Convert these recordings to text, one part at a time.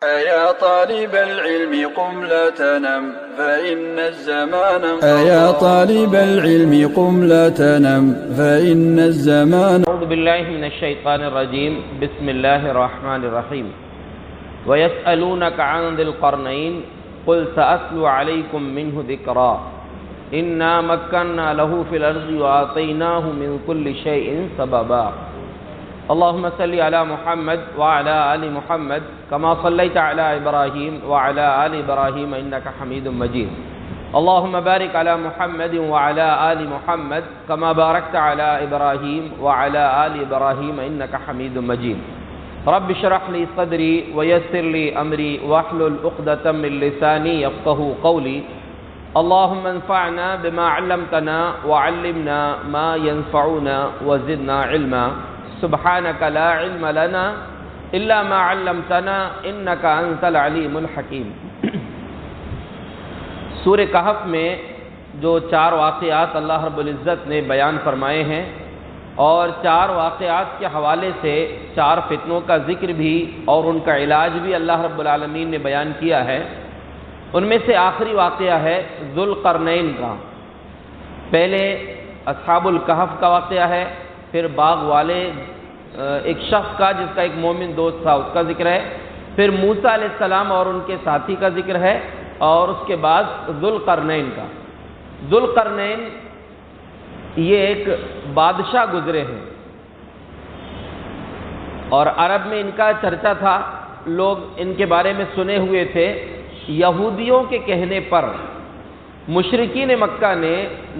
أيا طالب العلم قم لا تنم فإن الزمان أيا طالب العلم قم لا تنم فإن الزمان. أعوذ بالله من الشيطان الرجيم. بسم الله الرحمن الرحيم. ويسألونك عن ذي القرنين قل سأتلو عليكم منه ذكرا إنا مكنا له في الأرض وآتيناه من كل شيء سببا. اللهم صل على محمد وعلى آل محمد كما صليت على إبراهيم وعلى آل إبراهيم إنك حميد مجيد. اللهم بارك على محمد وعلى آل محمد كما باركت على إبراهيم وعلى آل إبراهيم إنك حميد مجيد. رب اشرح لي صدري ويسر لي أمري واحلل عقدة من لساني يفقهوا قولي. اللهم انفعنا بما علمتنا وعلمنا ما ينفعنا وزدنا علما. سبحانك لا علم لنا إلا ما علمتنا إنك أنت العليم الحكيم. سورہ کہف میں جو 4 واقعات اللہ رب العزت نے بیان فرمائے ہیں اور 4 واقعات کے حوالے سے 4 فتنوں کا ذکر بھی اور ان کا علاج بھی اللہ رب العالمین نے بیان کیا ہے. ان میں سے آخری واقعہ ہے ذوالقرنین کا. پہلے اصحاب الکہف کا واقعہ ہے، پھر باغ والے ایک شخص کا جس کا ایک مومن دوست تھا اس کا ذکر ہے، پھر موسیٰ علیہ السلام اور ان کے ساتھی کا ذکر ہے، اور اس کے بعد ذوالقرنین کا. ذوالقرنین یہ ایک بادشاہ گزرے ہیں اور عرب میں ان کا چرچا تھا، لوگ ان کے بارے میں سنے ہوئے تھے. یہودیوں کے کہنے پر مشرکین مکہ نے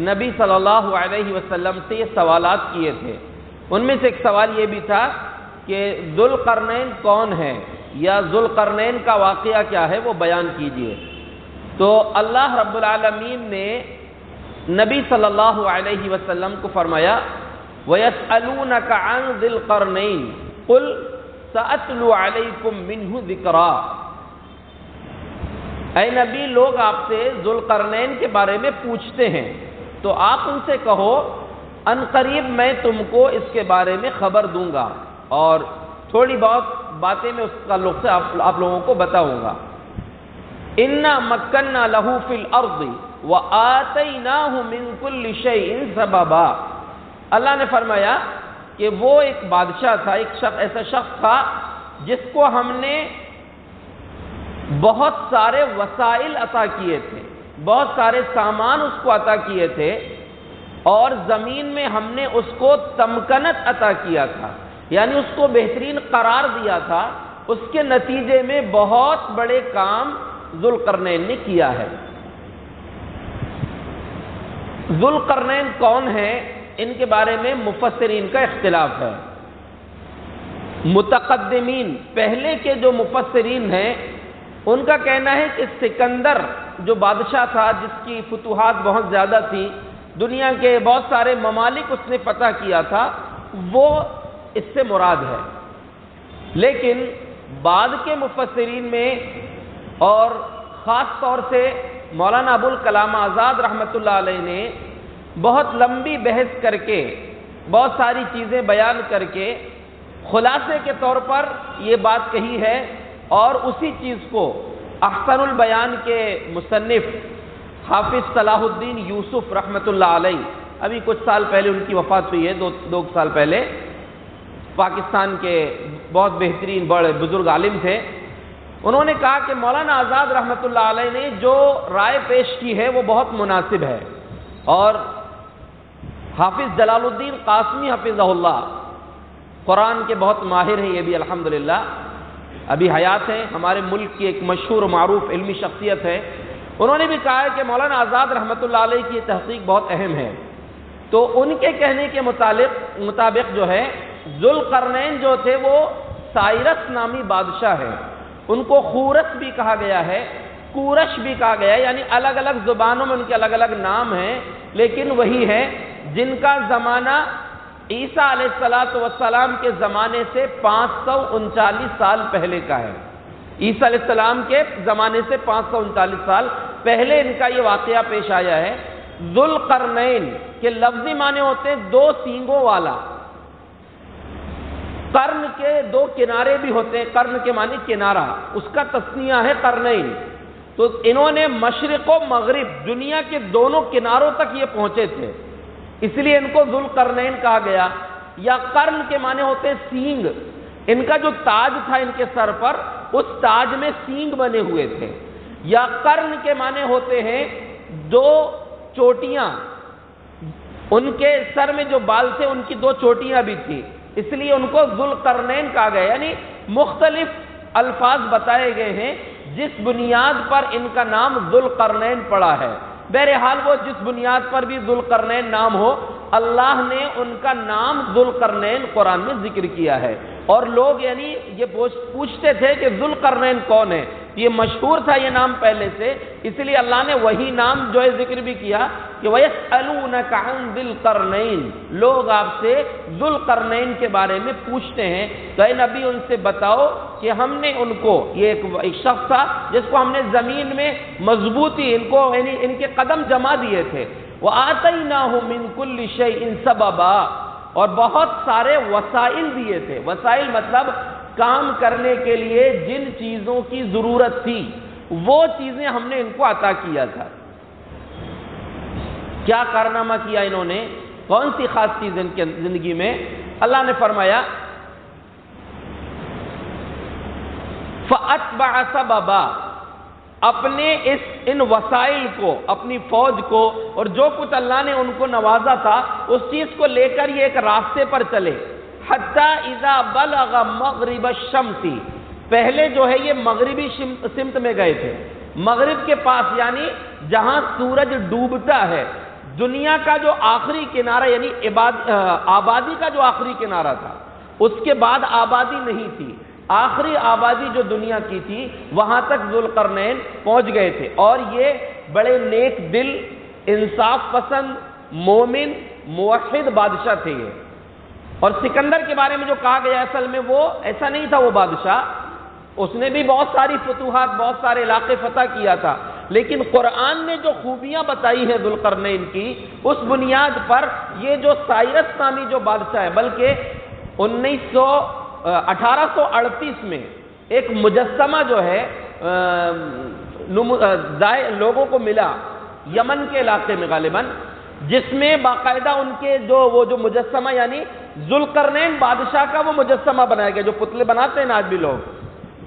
نبی صلی اللہ علیہ وسلم سے یہ سوالات کیے تھے. ان میں سے ایک سوال یہ بھی تھا کہ ذوالقرنین کون ہے یا ذوالقرنین کا واقعہ کیا ہے وہ بیان کیجئے. تو اللہ رب العالمین نے نبی صلی اللہ علیہ وسلم کو فرمایا وَيَسْأَلُونَكَ عَنْ ذِي الْقَرْنَيْنِ قُلْ سَأَتْلُو عَلَيْكُمْ مِنْهُ ذِكْرًا. اے نبی، لوگ آپ سے ذوالقرنین کے بارے میں پوچھتے ہیں تو آپ ان سے کہو ان قریب میں تم کو اس کے بارے میں خبر دوں گا اور تھوڑی بہت باتیں میں اس تعلق سے آپ لوگوں کو بتاؤں گا. اِنَّا مَكَّنَّا لَهُ فِي الْأَرْضِ وَآتَيْنَاهُ مِنْ كُلِّ شَيْءٍ سَبَبًا. اللہ نے فرمایا کہ وہ ایک بادشاہ تھا، ایسا شخص تھا جس کو ہم نے بہت سارے وسائل عطا کیے تھے، بہت سارے سامان اس کو عطا کیے تھے، اور زمین میں ہم نے اس کو تمکنت عطا کیا تھا، یعنی اس کو بہترین قرار دیا تھا. اس کے نتیجے میں بہت بڑے کام ذوالقرنین نے کیا ہے. ذوالقرنین کون ہے، ان کے بارے میں مفسرین کا اختلاف ہے. متقدمین، پہلے کے جو مفسرین ہیں، ان کا کہنا ہے کہ سکندر جو بادشاہ تھا جس کی فتوحات بہت زیادہ تھی، دنیا کے بہت سارے ممالک اس نے فتح کیا تھا، وہ اس سے مراد ہے. لیکن بعد کے مفسرین میں اور خاص طور سے مولانا ابوالکلام آزاد رحمۃ اللہ علیہ نے بہت لمبی بحث کر کے بہت ساری چیزیں بیان کر کے خلاصے کے طور پر یہ بات کہی ہے، اور اسی چیز کو احسن البیان کے مصنف حافظ صلاح الدین یوسف رحمۃ اللہ علیہ، ابھی کچھ سال پہلے ان کی وفات ہوئی ہے، دو سال پہلے، پاکستان کے بہت بہترین بڑے بزرگ عالم تھے. انہوں نے کہا کہ مولانا آزاد رحمۃ اللہ علیہ نے جو رائے پیش کی ہے وہ بہت مناسب ہے، اور حافظ جلال الدین قاسمی حفظہ اللہ قرآن کے بہت ماہر ہیں، یہ بھی الحمدللہ ابھی حیات ہیں، ہمارے ملک کی ایک مشہور و معروف علمی شخصیت ہے. انہوں نے بھی کہا ہے کہ مولانا آزاد رحمۃ اللہ علیہ کی یہ تحقیق بہت اہم ہے. تو ان کے کہنے کے مطابق جو ہے ذوالقرنین جو تھے وہ سائرس نامی بادشاہ ہے. ان کو خورس بھی کہا گیا ہے، کورش بھی کہا گیا ہے، یعنی الگ الگ زبانوں میں ان کے الگ الگ نام ہیں، لیکن وہی ہے جن کا زمانہ عیسیٰ علیہ السلام کے زمانے سے 539 سال پہلے کا ہے. عیسیٰ علیہ السلام کے زمانے سے 539 سال پہلے ان کا یہ واقعہ پیش آیا ہے. ذوالقرنین کے لفظی معنی ہوتے ہیں 2 سینگوں والا. قرن کے دو کنارے بھی ہوتے ہیں، قرن کے معنی کنارہ، اس کا تسنیہ ہے قرنین۔ تو انہوں نے مشرق و مغرب دنیا کے دونوں کناروں تک یہ پہنچے تھے، اس لیے ان کو ذوالقرنین کہا گیا۔ یا قرن کے معنی ہوتے ہیں سینگ، ان کا جو تاج تھا ان کے سر پر، اس تاج میں سینگ بنے ہوئے تھے۔ یا قرن کے معنی ہوتے ہیں دو چوٹیاں، ان کے سر میں جو بال تھے ان کی دو چوٹیاں بھی تھی، اس لیے ان کو ذوالقرنین کہا گیا۔ یعنی مختلف الفاظ بتائے گئے ہیں جس بنیاد پر ان کا نام ذوالقرنین پڑا ہے۔ بہرحال وہ جس بنیاد پر بھی ذوالقرنین نام ہو، اللہ نے ان کا نام ذوالقرنین قرآن میں ذکر کیا ہے۔ اور لوگ یعنی یہ پوچھتے تھے کہ ذوالقرنین کون ہے، یہ مشہور تھا یہ نام پہلے سے، اس لیے اللہ نے وہی نام جو ہے ذکر بھی کیا کہ وَيَسْأَلُونَكَ عَنْ ذِي الْقَرْنَيْنِ، لوگ آپ سے ذوالقرنین کے بارے میں پوچھتے ہیں، تو اے نبی ان سے بتاؤ کہ ہم نے ان کو، یہ ایک شخص تھا جس کو ہم نے زمین میں مضبوطی، ان کو یعنی ان کے قدم جما دیے تھے، وَآتَيْنَاهُ مِنْ كُلِّ شَيْءٍ سَبَبًا، اور بہت سارے وسائل دیے تھے۔ وسائل مطلب کام کرنے کے لیے جن چیزوں کی ضرورت تھی وہ چیزیں ہم نے ان کو عطا کیا تھا۔ کیا کارنامہ کیا انہوں نے، کون سی خاص چیز ان کی زندگی میں؟ اللہ نے فرمایا فَأَتْبَعَ سَبَبًا، اپنے ان وسائل کو، اپنی فوج کو اور جو کچھ اللہ نے ان کو نوازا تھا اس چیز کو لے کر یہ ایک راستے پر چلے۔ حتی اذا بلغ مغرب الشمس، پہلے جو ہے یہ مغربی سمت میں گئے تھے، مغرب کے پاس یعنی جہاں سورج ڈوبتا ہے۔ دنیا کا جو آخری کنارہ یعنی آبادی کا جو آخری کنارہ تھا، اس کے بعد آبادی نہیں تھی، آخری آبادی جو دنیا کی تھی وہاں تک ذوالقرنین پہنچ گئے تھے۔ اور یہ بڑے نیک دل، انصاف پسند، مومن، موحد بادشاہ تھے یہ۔ اور سکندر کے بارے میں جو کہا گیا اصل میں وہ ایسا نہیں تھا، وہ بادشاہ اس نے بھی بہت ساری فتوحات، بہت سارے علاقے فتح کیا تھا، لیکن قرآن نے جو خوبیاں بتائی ہیں ذوالقرنین کی، اس بنیاد پر یہ جو سائرس نامی جو بادشاہ ہے، بلکہ 1838 میں ایک مجسمہ جو ہے لوگوں کو ملا یمن کے علاقے میں غالباً، جس میں باقاعدہ ان کے وہ جو مجسمہ یعنی ذوالقرنین بادشاہ کا وہ مجسمہ بنایا گیا، جو پتلے بناتے ہیں آج بھی لوگ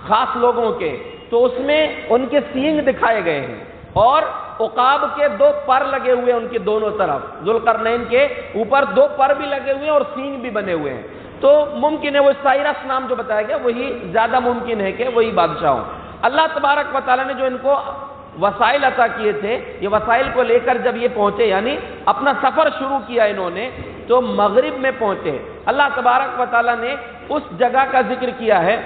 خاص لوگوں کے، تو اس میں ان کے سینگ دکھائے گئے ہیں اور عقاب کے 2 پر لگے ہوئے ہیں ان کے دونوں طرف، ذوالقرنین کے اوپر 2 پر بھی لگے ہوئے ہیں اور سینگ بھی بنے ہوئے ہیں۔ تو ممکن ہے وہ سائرس نام جو بتایا گیا وہی زیادہ ممکن ہے کہ وہی بادشاہ ہوں۔ اللہ تبارک و تعالیٰ نے جو ان کو وسائل عطا کیے تھے، یہ وسائل کو لے کر جب یہ پہنچے یعنی اپنا سفر شروع کیا انہوں نے، تو مغرب میں پہنچے۔ اللہ تبارک و تعالیٰ نے اس جگہ کا ذکر کیا ہے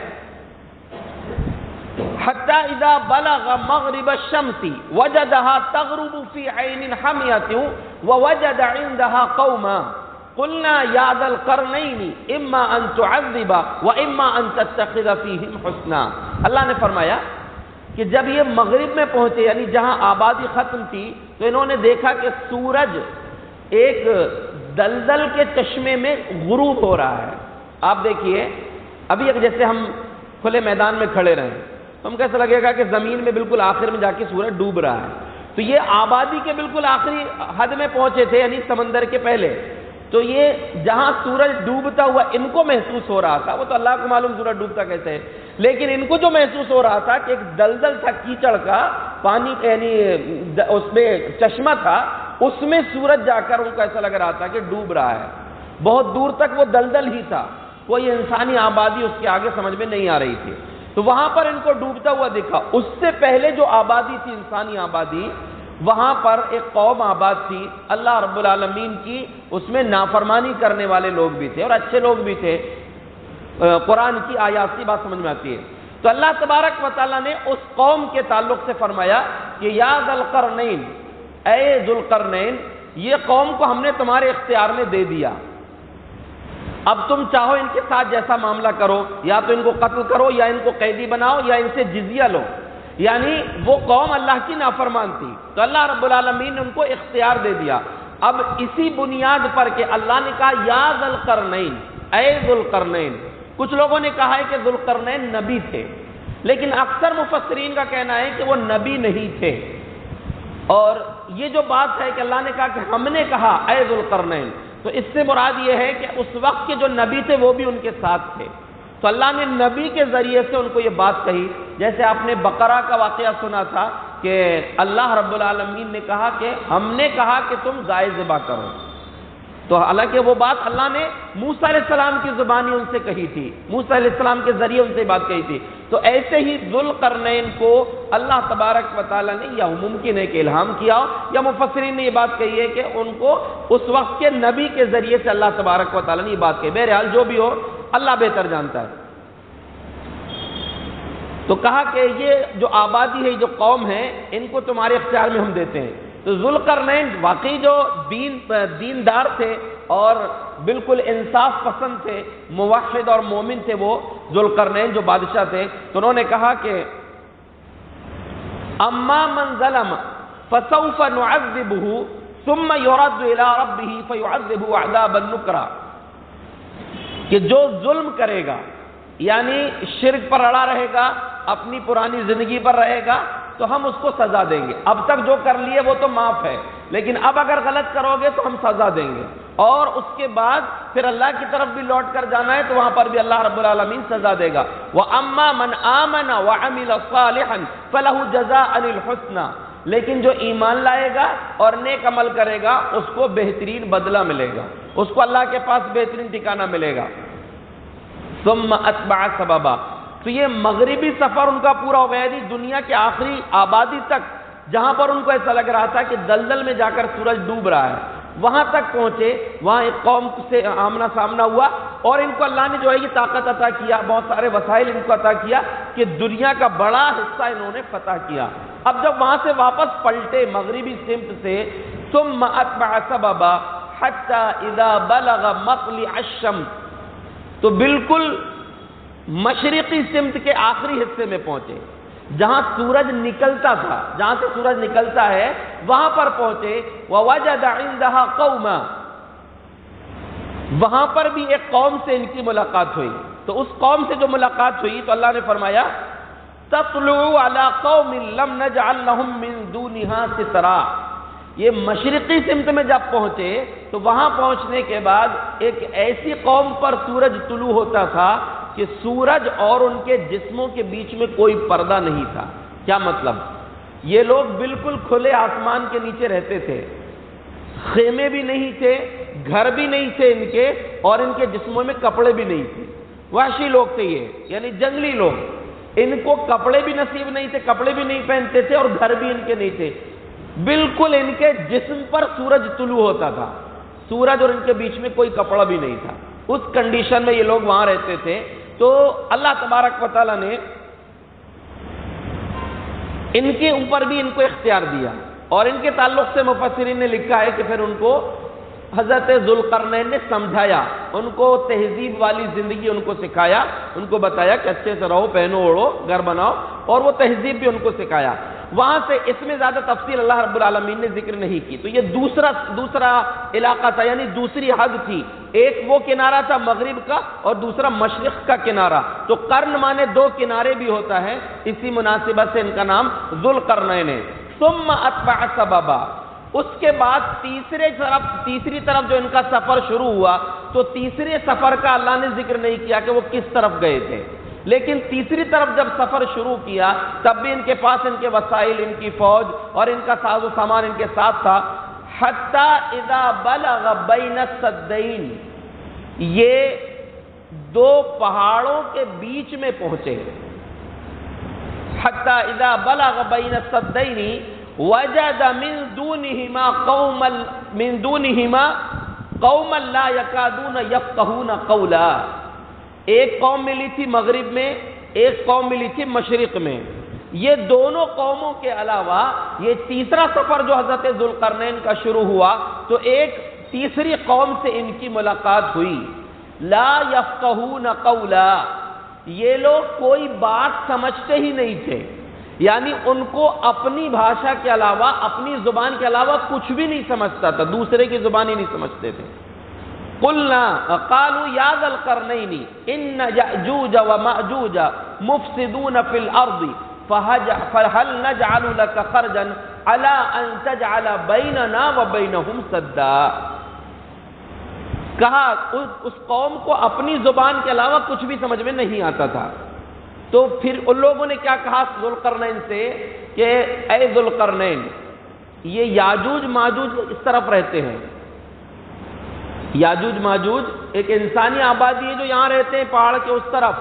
حتی اذا بلغ مغرب الشمس وجدها تغرب في عین حمیۃ ووجد عندها قوما قلنا یا ذا القرنین اما ان تعذب واما ان تتخذ فیہم حسنا۔ اللہ نے فرمایا کہ جب یہ مغرب میں پہنچے یعنی جہاں آبادی ختم تھی، تو انہوں نے دیکھا کہ سورج ایک دلدل کے چشمے میں غروب ہو رہا ہے۔ آپ دیکھیے ابھی جیسے ہم کھلے میدان میں کھڑے رہیں، ہم کیسا لگے گا کہ زمین میں بالکل آخر میں جا کے سورج ڈوب رہا ہے، تو یہ آبادی کے بالکل آخری حد میں پہنچے تھے یعنی سمندر کے پہلے، تو یہ جہاں سورج ڈوبتا ہوا ان کو محسوس ہو رہا تھا، وہ تو اللہ کو معلوم سورج ڈوبتا کیسے ہے، لیکن ان کو جو محسوس ہو رہا تھا کہ ایک دلدل تھا کیچڑ کا پانی یعنی اس میں چشمہ تھا، اس میں سورج جا کر ان کو ایسا لگ رہا تھا کہ ڈوب رہا ہے، بہت دور تک وہ دلدل ہی تھا، کوئی انسانی آبادی اس کے آگے سمجھ میں نہیں آ رہی تھی، تو وہاں پر ان کو ڈوبتا ہوا دکھا۔ اس سے پہلے جو آبادی تھی انسانی آبادی، وہاں پر ایک قوم آباد تھی اللہ رب العالمین کی، اس میں نافرمانی کرنے والے لوگ بھی تھے اور اچھے لوگ بھی تھے، قرآن کی آیات کی بات سمجھ میں آتی ہے۔ تو اللہ تبارک و تعالیٰ نے اس قوم کے تعلق سے فرمایا کہ یا ذا القرنین، اے ذوالقرنین، یہ قوم کو ہم نے تمہارے اختیار میں دے دیا، اب تم چاہو ان کے ساتھ جیسا معاملہ کرو، یا تو ان کو قتل کرو یا ان کو قیدی بناؤ یا ان سے جزیہ لو، یعنی وہ قوم اللہ کی نافرمان تھی، تو اللہ رب العالمین نے ان کو اختیار دے دیا۔ اب اسی بنیاد پر کہ اللہ نے کہا یا ذا القرنین، اے ذوالقرنین، کچھ لوگوں نے کہا ہے کہ ذوالقرنین نبی تھے، لیکن اکثر مفسرین کا کہنا ہے کہ وہ نبی نہیں تھے۔ اور یہ جو بات ہے کہ اللہ نے کہا کہ ہم نے کہا اے ذوالقرنین، تو اس سے مراد یہ ہے کہ اس وقت کے جو نبی تھے وہ بھی ان کے ساتھ تھے، تو اللہ نے نبی کے ذریعے سے ان کو یہ بات کہی۔ جیسے آپ نے بقرہ کا واقعہ سنا تھا کہ اللہ رب العالمین نے کہا کہ ہم نے کہا کہ تم گائے ذبح کرو، تو حالانکہ وہ بات اللہ نے موسیٰ علیہ السلام کی زبانی ان سے کہی تھی، موسیٰ علیہ السلام کے ذریعے ان سے بات کہی تھی۔ تو ایسے ہی ذوالقرنین کو اللہ تبارک و تعالیٰ نے، یا ممکن ہے کہ الہام کیا ہو، یا مفسرین نے یہ بات کہی ہے کہ ان کو اس وقت کے نبی کے ذریعے سے اللہ تبارک و تعالیٰ نے یہ بات کہی۔ بہرحال جو بھی ہو اللہ بہتر جانتا ہے۔ تو کہا کہ یہ جو آبادی ہے، جو قوم ہے، ان کو تمہارے اختیار میں ہم دیتے ہیں۔ تو ذوالقرنین واقعی جو دیندار تھے اور بالکل انصاف پسند تھے، موحد اور مومن تھے، وہ ذوالقرنین جو بادشاہ تھے، تو انہوں نے کہا کہ اما من ظلم فسوف نعذبه ثم يرد الى ربه فيعذبه عذابا نكرا، کہ جو ظلم کرے گا یعنی شرک پر اڑا رہے گا، اپنی پرانی زندگی پر رہے گا، تو ہم اس کو سزا دیں گے۔ اب تک جو کر لیے وہ تو معاف ہے، لیکن اب اگر غلط کرو گے تو ہم سزا دیں گے، اور اس کے بعد پھر اللہ کی طرف بھی لوٹ کر جانا ہے، تو وہاں پر بھی اللہ رب العالمین سزا دے گا۔ وَأَمَّا مَنْ آمَنَ وَعَمِلَ صَالِحًا فَلَهُ جَزَاءً الْحُسْنَى، لیکن جو ایمان لائے گا اور نیک عمل کرے گا اس کو بہترین بدلہ ملے گا، اس کو اللہ کے پاس بہترین ٹھکانہ ملے گا۔ ثُمَّ أَتْبَعَ سَبَبًا، تو یہ مغربی سفر ان کا پورا ہو گیا، دنیا کے آخری آبادی تک، جہاں پر ان کو ایسا لگ رہا تھا کہ دلدل میں جا کر سورج ڈوب رہا ہے، وہاں تک پہنچے۔ وہاں ایک قوم سے آمنا سامنا ہوا، اور ان کو اللہ نے جو ہے یہ طاقت عطا کیا، بہت سارے وسائل ان کو عطا کیا کہ دنیا کا بڑا حصہ انہوں نے فتح کیا۔ اب جب وہاں سے واپس پلٹے مغربی سمت سے، ثم اتبع سببا حتى اذا بلغ مطلع الشمس، تو بالکل مشرقی سمت کے آخری حصے میں پہنچے، جہاں سورج نکلتا تھا، جہاں سے سورج نکلتا ہے وہاں پر پہنچے۔ وَوَجَدَ عِندَهَا قَوْمًا، وہاں پر بھی ایک قوم سے ان کی ملاقات ہوئی۔ تو اس قوم سے جو ملاقات ہوئی تو اللہ نے فرمایا تَطْلُعُ عَلَىٰ قَوْمٍ لَمْ نَجْعَلْ لَهُم مِّن دُونِهَا سِتْرًا، یہ مشرقی سمت میں جب پہنچے تو وہاں پہنچنے کے بعد ایک ایسی قوم پر سورج طلوع ہوتا تھا کہ سورج اور ان کے جسموں کے بیچ میں کوئی پردہ نہیں تھا۔ کیا مطلب؟ یہ لوگ بالکل کھلے آسمان کے نیچے رہتے تھے، خیمے بھی نہیں تھے، گھر بھی نہیں تھے ان کے، اور ان کے جسموں میں کپڑے بھی نہیں تھے۔ وحشی لوگ تھے یہ، یعنی جنگلی لوگ، ان کو کپڑے بھی نصیب نہیں تھے، کپڑے بھی نہیں پہنتے تھے، اور گھر بھی ان کے نہیں تھے۔ بالکل ان کے جسم پر سورج طلوع ہوتا تھا، سورج اور ان کے بیچ میں کوئی کپڑا بھی نہیں تھا۔ اس کنڈیشن میں یہ لوگ وہاں رہتے تھے۔ تو اللہ تبارک و تعالیٰ نے ان کے اوپر بھی ان کو اختیار دیا، اور ان کے تعلق سے مفسرین نے لکھا ہے کہ پھر ان کو حضرت ذوالقرنین نے سمجھایا، ان کو تہذیب والی زندگی ان کو سکھایا، ان کو بتایا کہ اچھے سے رہو، پہنو اوڑھو، گھر بناؤ، اور وہ تہذیب بھی ان کو سکھایا۔ وہاں سے اس میں زیادہ تفصیل اللہ رب العالمین نے ذکر نہیں کی۔ تو یہ دوسرا علاقہ تھا، یعنی دوسری حد تھی۔ ایک وہ کنارہ تھا مغرب کا، اور دوسرا مشرق کا کنارہ۔ تو قرن مانے دو کنارے بھی ہوتا ہے، اسی مناسبت سے ان کا نام ذوالقرنین ہے۔ ثم اتبع سببا، اس کے بعد تیسری طرف جو ان کا سفر شروع ہوا، تو تیسرے سفر کا اللہ نے ذکر نہیں کیا کہ وہ کس طرف گئے تھے، لیکن تیسری طرف جب سفر شروع کیا تب بھی ان کے پاس ان کے وسائل، ان کی فوج اور ان کا ساز و سامان ان کے ساتھ تھا۔ حتی اذا بلغ بین السدین، یہ دو پہاڑوں کے بیچ میں پہنچے۔ حتی اذا بلغ بین السدین وجد من دونہما قوما لا یکادون یفقہون قولا، ایک قوم ملی تھی مغرب میں، ایک قوم ملی تھی مشرق میں۔ یہ دونوں قوموں کے علاوہ یہ تیسرا سفر جو حضرت ذوالقرنین کا شروع ہوا تو ایک تیسری قوم سے ان کی ملاقات ہوئی۔ لا یفقہون قولا، یہ لوگ کوئی بات سمجھتے ہی نہیں تھے، یعنی ان کو اپنی بھاشا کے علاوہ، اپنی زبان کے علاوہ کچھ بھی نہیں سمجھتا تھا، دوسرے کی زبان ہی نہیں سمجھتے تھے۔ قلنا قالوا یا ذا القرنین ان یأجوج ومأجوج مفسدون فی الارض فهل نجعل لك خرجا على ان تجعل بیننا وبینہم سدا. کہا اس قوم کو اپنی زبان کے علاوہ کچھ بھی سمجھ میں نہیں آتا تھا. تو پھر ان لوگوں نے کیا کہا ذوالقرنین سے کہ اے ذوالقرنین، یہ یاجوج ماجوج اس طرف رہتے ہیں. یاجوج ماجوج ایک انسانی آبادی ہے جو یہاں رہتے ہیں پہاڑ کے اس طرف.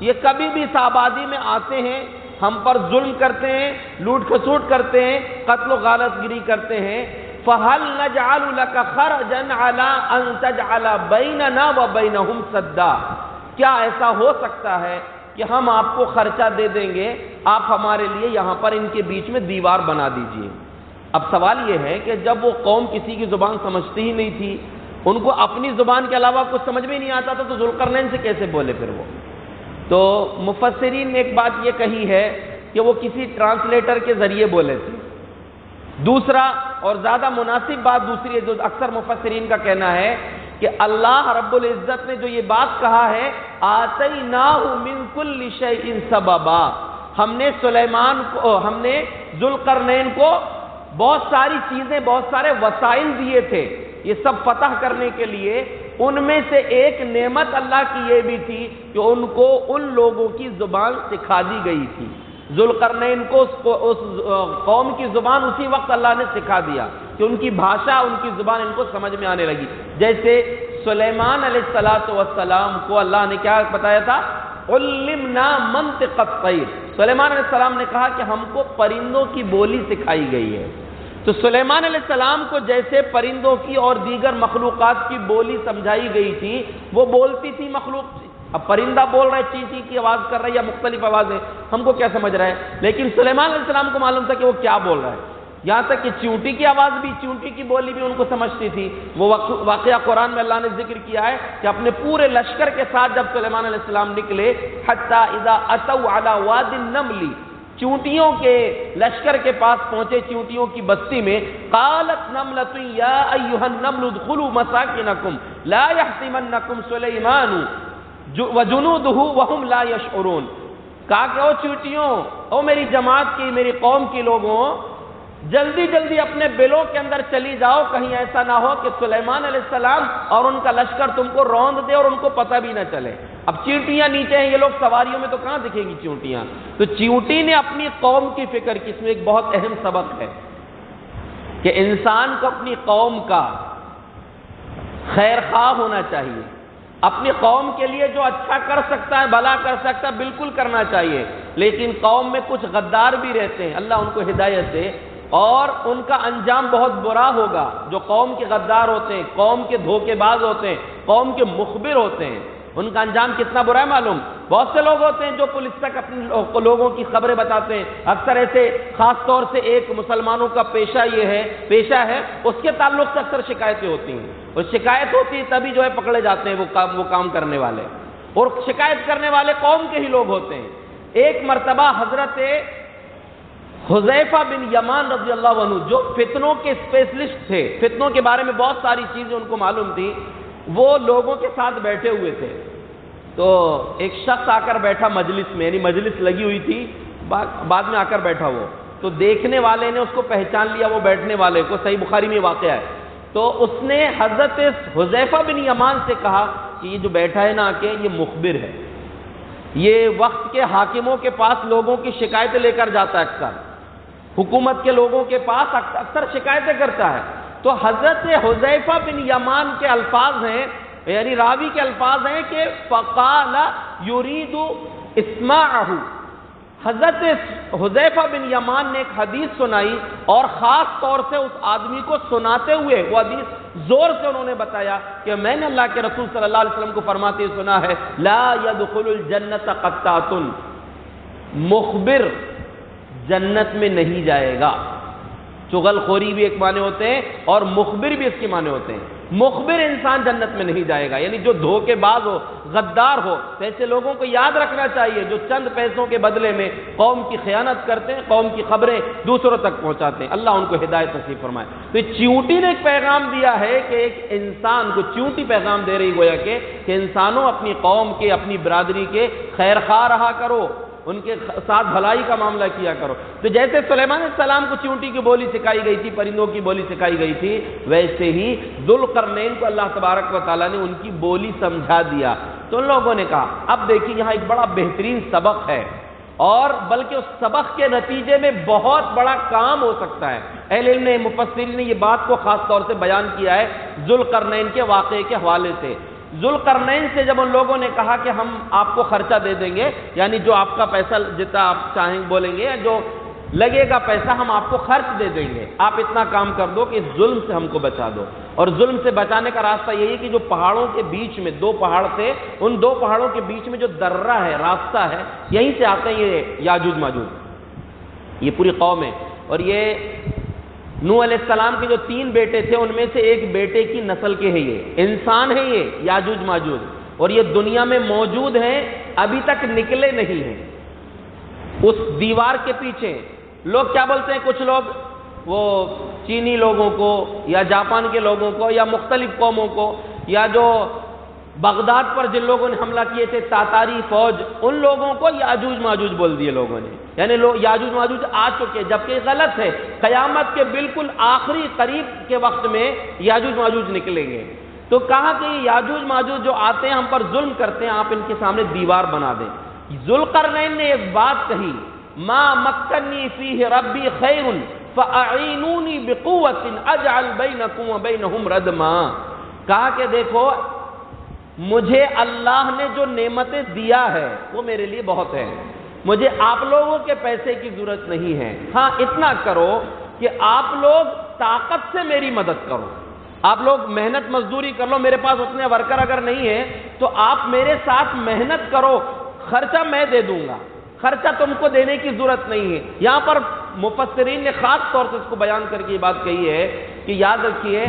یہ کبھی بھی اس آبادی میں آتے ہیں، ہم پر ظلم کرتے ہیں، لوٹ کھسوٹ کرتے ہیں، قتل و غارت گری کرتے ہیں. فَهَلْ نَجْعَلُ لَكَ خَرْجًا عَلَىٰ أَن تَجْعَلَ بَيْنَنَا وَبَيْنَهُمْ سَدًّا. کیا ایسا ہو سکتا ہے کہ ہم آپ کو خرچہ دے دیں گے، آپ ہمارے لیے یہاں پر ان کے بیچ میں دیوار بنا دیجئے. اب سوال یہ ہے کہ جب وہ قوم کسی کی زبان سمجھتی ہی نہیں تھی، ان کو اپنی زبان کے علاوہ کچھ سمجھ میں نہیں آتا تھا، تو ذوالقرنین سے کیسے بولے پھر وہ؟ تو مفسرین نے ایک بات یہ کہی ہے کہ وہ کسی ٹرانسلیٹر کے ذریعے بولے تھے. دوسرا اور زیادہ مناسب بات دوسری ہے جو اکثر مفسرین کا کہنا ہے کہ اللہ رب العزت نے جو یہ بات کہا ہے آتیناہ من کل شیء سببا، ہم نے ذوالقرنین کو بہت ساری چیزیں، بہت سارے وسائل دیے تھے یہ سب فتح کرنے کے لیے. ان میں سے ایک نعمت اللہ کی یہ بھی تھی کہ ان کو ان لوگوں کی زبان سکھا دی گئی تھی. ذوالقرنین کو اس قوم کی زبان اسی وقت اللہ نے سکھا دیا کہ ان کی بھاشا، ان کی زبان ان کو سمجھ میں آنے لگی. جیسے سلیمان علیہ السلام کو اللہ نے کیا بتایا تھا؟ علمنا منطق الطیر. سلیمان علیہ السلام نے کہا کہ ہم کو پرندوں کی بولی سکھائی گئی ہے. تو سلیمان علیہ السلام کو جیسے پرندوں کی اور دیگر مخلوقات کی بولی سمجھائی گئی تھی، وہ بولتی تھی مخلوق. اب پرندہ بول رہا ہے، چی چی کی آواز کر رہا ہے یا مختلف آوازیں، ہم کو کیا سمجھ رہا ہے؟ لیکن سلیمان علیہ السلام کو معلوم تھا کہ وہ کیا بول رہا ہے. یہاں تک کہ چیونٹی کی آواز بھی، چیونٹی کی بولی بھی ان کو سمجھتی تھی. وہ واقعہ قرآن میں اللہ نے ذکر کیا ہے کہ اپنے پورے لشکر کے ساتھ جب سلیمان علیہ السلام نکلے، حتی اذا اتوا علی واد النمل، چونٹیوں کے لشکر کے پاس پہنچے، چونٹیوں کی بستی میں. قالت نملۃ یا ایھا النمل ادخلوا مساکنکم لا یحطمنکم سلیمان وجنودہ وہم لا یشعرون. کہا کہ او چونٹیوں، او میری جماعت کی، میری قوم کی لوگوں، جلدی جلدی اپنے بلوں کے اندر چلی جاؤ، کہیں ایسا نہ ہو کہ سلیمان علیہ السلام اور ان کا لشکر تم کو روند دے اور ان کو پتہ بھی نہ چلے. اب چیونٹیاں نیچے ہیں، یہ لوگ سواریوں میں تو کہاں دکھیں گی چیونٹیاں. تو چیونٹی نے اپنی قوم کی فکر کی. اس میں ایک بہت اہم سبق ہے کہ انسان کو اپنی قوم کا خیر خواہ ہونا چاہیے. اپنی قوم کے لیے جو اچھا کر سکتا ہے، بھلا کر سکتا ہے، بالکل کرنا چاہیے. لیکن قوم میں کچھ غدار بھی رہتے ہیں، اللہ ان کو ہدایت دے، اور ان کا انجام بہت برا ہوگا. جو قوم کے غدار ہوتے ہیں، قوم کے دھوکے باز ہوتے ہیں، قوم کے مخبر ہوتے ہیں، ان کا انجام کتنا برا ہے معلوم. بہت سے لوگ ہوتے ہیں جو پولیس تک اپنے لوگوں کی خبریں بتاتے ہیں. اکثر ایسے خاص طور سے ایک مسلمانوں کا پیشہ ہے، اس کے تعلق سے اکثر شکایتیں ہوتی ہیں. اور شکایت ہوتی ہے تبھی جو ہے پکڑے جاتے ہیں وہ کام کرنے والے، اور شکایت کرنے والے قوم کے ہی لوگ ہوتے ہیں. ایک مرتبہ حضرت حذیفہ بن یمان رضی اللہ عنہ، جو فتنوں کے اسپیشلسٹ تھے، فتنوں کے بارے میں بہت ساری چیزیں ان کو معلوم تھی، وہ لوگوں کے ساتھ بیٹھے ہوئے تھے. تو ایک شخص آ کر بیٹھا مجلس میں، یعنی مجلس لگی ہوئی تھی، بعد میں آ کر بیٹھا وہ. تو دیکھنے والے نے اس کو پہچان لیا، وہ بیٹھنے والے کو. صحیح بخاری میں واقعہ ہے. تو اس نے حضرت حذیفہ بن یمان سے کہا کہ یہ جو بیٹھا ہے نا کہ یہ مخبر ہے، یہ وقت کے حاکموں کے پاس لوگوں کی شکایتیں لے کر جاتا ہے، اکثر حکومت کے لوگوں کے پاس اکثر شکایتیں کرتا ہے. تو حضرت حذیفہ بن یمان کے الفاظ ہیں، یعنی راوی کے الفاظ ہیں کہ فقال یرید اسماعہ. حضرت حذیفہ بن یمان نے ایک حدیث سنائی اور خاص طور سے اس آدمی کو سناتے ہوئے وہ حدیث زور سے انہوں نے بتایا کہ میں نے اللہ کے رسول صلی اللہ علیہ وسلم کو فرماتے ہوئے سنا ہے، لا يدخل الجنت قطات. مخبر جنت میں نہیں جائے گا. چغل خوری بھی ایک معنی ہوتے ہیں اور مخبر بھی اس کے معنی ہوتے ہیں. مخبر انسان جنت میں نہیں جائے گا، یعنی جو دھوکے باز ہو، غدار ہو۔ تو ایسے لوگوں کو یاد رکھنا چاہیے جو چند پیسوں کے بدلے میں قوم کی خیانت کرتے ہیں، قوم کی خبریں دوسروں تک پہنچاتے ہیں۔ اللہ ان کو ہدایت نصیب فرمائے۔ تو چیونٹی نے ایک پیغام دیا ہے کہ ایک انسان کو چیونٹی پیغام دے رہی گویا کہ انسانوں اپنی قوم کے، اپنی برادری کے خیر خواہ رہا کرو، ان کے ساتھ بھلائی کا معاملہ کیا کرو۔ تو جیسے سلیمان علیہ السلام کو چیونٹی کی بولی سکھائی گئی تھی، پرندوں کی بولی سکھائی گئی تھی، ویسے ہی ذوالقرنین کو اللہ تبارک و تعالیٰ نے ان کی بولی سمجھا دیا۔ تو ان لوگوں نے کہا اب دیکھیے یہاں ایک بڑا بہترین سبق ہے، اور بلکہ اس سبق کے نتیجے میں بہت بڑا کام ہو سکتا ہے۔ اہل علم نے، مفسرین نے یہ بات کو خاص طور سے بیان کیا ہے ذوالقرنین کے واقعے کے حوالے سے۔ ذوالقرنین سے جب ان لوگوں نے کہا کہ ہم آپ کو خرچہ دے دیں گے، یعنی جو آپ کا پیسہ جتنا آپ چاہیں بولیں گے، جو لگے گا پیسہ ہم آپ کو خرچ دے دیں گے، آپ اتنا کام کر دو کہ اس ظلم سے ہم کو بچا دو۔ اور ظلم سے بچانے کا راستہ یہی ہے کہ جو پہاڑوں کے بیچ میں دو پہاڑ تھے، ان دو پہاڑوں کے بیچ میں جو درہ ہے، راستہ ہے، یہیں سے آتے ہیں یہ یاجوج ماجوج، یہ پوری قوم ہے۔ اور یہ نوح علیہ السلام کے جو 3 بیٹے تھے ان میں سے ایک بیٹے کی نسل کے ہیں، یہ انسان ہیں، یہ یاجوج ماجوج، اور یہ دنیا میں موجود ہیں، ابھی تک نکلے نہیں ہیں۔ اس دیوار کے پیچھے لوگ کیا بولتے ہیں، کچھ لوگ وہ چینی لوگوں کو یا جاپان کے لوگوں کو یا مختلف قوموں کو یا جو بغداد پر جن لوگوں نے حملہ کیے تھے تاتاری فوج، ان لوگوں کو یاجوج ماجوج بول دیے لوگوں نے، یعنی یاجوج ماجوج آ چکے، جبکہ غلط ہے۔ قیامت کے بالکل آخری قریب کے وقت میں یاجوج ماجوج نکلیں گے۔ تو کہا کہ یہ یاجوج ماجوج جو آتے ہیں ہم پر ظلم کرتے ہیں، آپ ان کے سامنے دیوار بنا دیں۔ ذوالقرنین نے ایک بات کہی، ما مکنی فیہ ربی خیر فاعینونی بقوۃ اجعل بینکم وبینہم ردما۔ کہا کہ دیکھو مجھے اللہ نے جو نعمتیں دیا ہے وہ میرے لیے بہت ہے، مجھے آپ لوگوں کے پیسے کی ضرورت نہیں ہے، ہاں اتنا کرو کہ آپ لوگ طاقت سے میری مدد کرو، آپ لوگ محنت مزدوری کر لو، میرے پاس اتنے ورکر اگر نہیں ہے تو آپ میرے ساتھ محنت کرو، خرچہ میں دے دوں گا، خرچہ تم کو دینے کی ضرورت نہیں ہے۔ یہاں پر مفسرین نے خاص طور سے اس کو بیان کر کے یہ بات کہی ہے کہ یاد رکھیے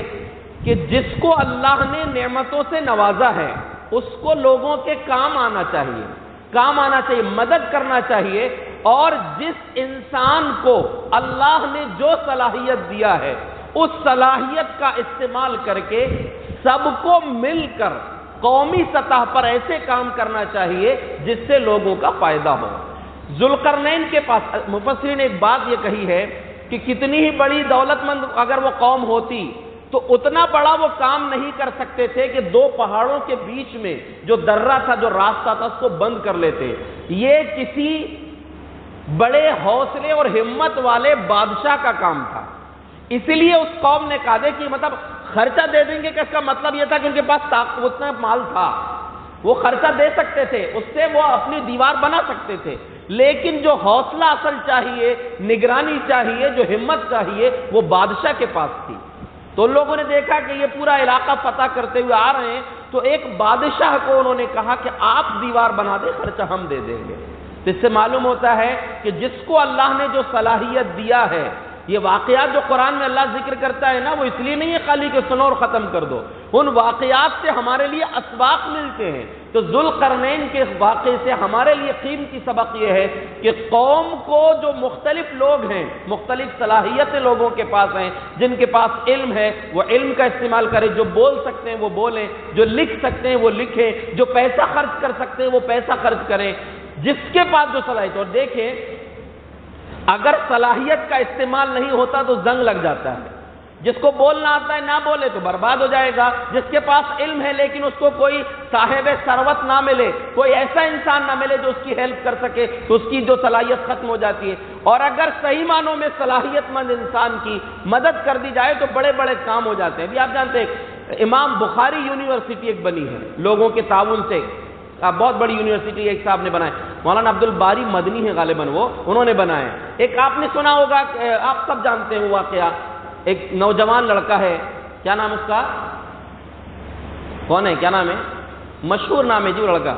کہ جس کو اللہ نے نعمتوں سے نوازا ہے اس کو لوگوں کے کام آنا چاہیے، مدد کرنا چاہیے، اور جس انسان کو اللہ نے جو صلاحیت دیا ہے اس صلاحیت کا استعمال کر کے سب کو مل کر قومی سطح پر ایسے کام کرنا چاہیے جس سے لوگوں کا فائدہ ہو۔ ذوالقرنین کے پاس مفسرین نے ایک بات یہ کہی ہے کہ کتنی ہی بڑی دولت مند اگر وہ قوم ہوتی تو اتنا بڑا وہ کام نہیں کر سکتے تھے کہ 2 پہاڑوں کے بیچ میں جو درہ تھا، جو راستہ تھا، اس کو بند کر لیتے۔ یہ کسی بڑے حوصلے اور ہمت والے بادشاہ کا کام تھا، اسی لیے اس قوم نے کہا دے کہ مطلب خرچہ دے دیں گے کہ اس کا مطلب یہ تھا کہ ان کے پاس اتنا مال تھا، وہ خرچہ دے سکتے تھے، اس سے وہ اپنی دیوار بنا سکتے تھے، لیکن جو حوصلہ اصل چاہیے، نگرانی چاہیے، جو ہمت چاہیے، وہ بادشاہ کے پاس تھی۔ تو ان لوگوں نے دیکھا کہ یہ پورا علاقہ فتح کرتے ہوئے آ رہے ہیں، تو ایک بادشاہ کو انہوں نے کہا کہ آپ دیوار بنا دیں، خرچہ ہم دے دیں گے۔ تو اس سے معلوم ہوتا ہے کہ جس کو اللہ نے جو صلاحیت دیا ہے، یہ واقعات جو قرآن میں اللہ ذکر کرتا ہے نا، وہ اس لیے نہیں ہے خالی کہ سنو اور ختم کر دو، ان واقعات سے ہمارے لیے اسباق ملتے ہیں۔ تو ذوالقرنین کے واقعے سے ہمارے لیے قیمتی سبق یہ ہے کہ قوم کو جو مختلف لوگ ہیں، مختلف صلاحیتیں لوگوں کے پاس ہیں، جن کے پاس علم ہے وہ علم کا استعمال کریں، جو بول سکتے ہیں وہ بولیں، جو لکھ سکتے ہیں وہ لکھیں، جو پیسہ خرچ کر سکتے ہیں وہ پیسہ خرچ کریں، جس کے پاس جو صلاحیت۔ اور دیکھیں اگر صلاحیت کا استعمال نہیں ہوتا تو زنگ لگ جاتا ہے، جس کو بولنا آتا ہے نہ بولے تو برباد ہو جائے گا، جس کے پاس علم ہے لیکن اس کو کوئی صاحب ثروت نہ ملے، کوئی ایسا انسان نہ ملے جو اس کی ہیلپ کر سکے، تو اس کی جو صلاحیت ختم ہو جاتی ہے۔ اور اگر صحیح معنوں میں صلاحیت مند انسان کی مدد کر دی جائے تو بڑے بڑے کام ہو جاتے ہیں۔ ابھی آپ جانتے ہیں امام بخاری یونیورسٹی ایک بنی ہے لوگوں کے تعاون سے، بہت بڑی یونیورسٹی ایک صاحب نے بنائے، مولانا عبد الباری مدنی ہے غالباً، وہ انہوں نے بنائے۔ ایک آپ نے سنا ہوگا، آپ سب جانتے ہیں وہ واقعہ، ایک نوجوان لڑکا ہے، کیا نام اس کا، کون ہے، کیا نام ہے، مشہور نام ہے جی وہ لڑکا،